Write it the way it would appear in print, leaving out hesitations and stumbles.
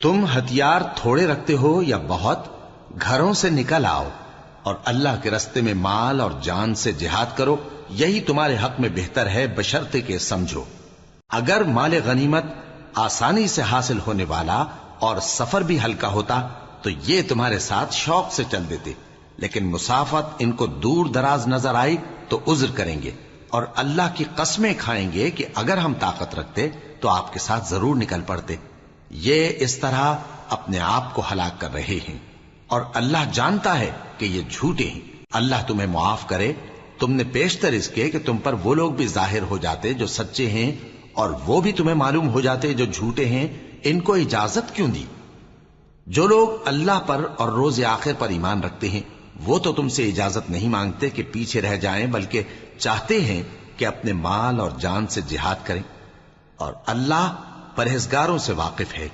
तुम हथियार थोड़े रखते हो या बहुत, घरों से निकल आओ और अल्लाह के रास्ते में माल और जान से जिहाद करो, यही तुम्हारे हक में बेहतर है, बशर्ते के समझो। अगर माल गनीमत आसानी से हासिल होने वाला और सफर भी हल्का होता तो ये तुम्हारे साथ शौक से चल देते, लेकिन मुसाफत इनको दूर दराज नजर आई तो उज्र करेंगे और अल्लाह की कस्में खाएंगे कि अगर हम ताकत रखते तो आपके साथ जरूर निकल पड़ते। ये इस तरह अपने आप को हलाक कर रहे हैं और अल्लाह जानता है कि ये झूठे हैं। अल्लाह तुम्हें मुआफ करे। तुमने पेशतर इसके कि तुम पर वो लोग भी जाहिर हो जाते जो सच्चे हैं और वो भी तुम्हें मालूम हो जाते जो झूठे हैं। इनको इजाजत क्यों दी? जो लोग अल्लाह पर और रोज आखिर पर ईमान रखते हैं वो तो तुमसे इजाजत नहीं मांगते कि पीछे रह जाएं, बल्कि चाहते हैं कि अपने माल और जान से जिहाद करें और अल्लाह परहेजगारों से वाकिफ है।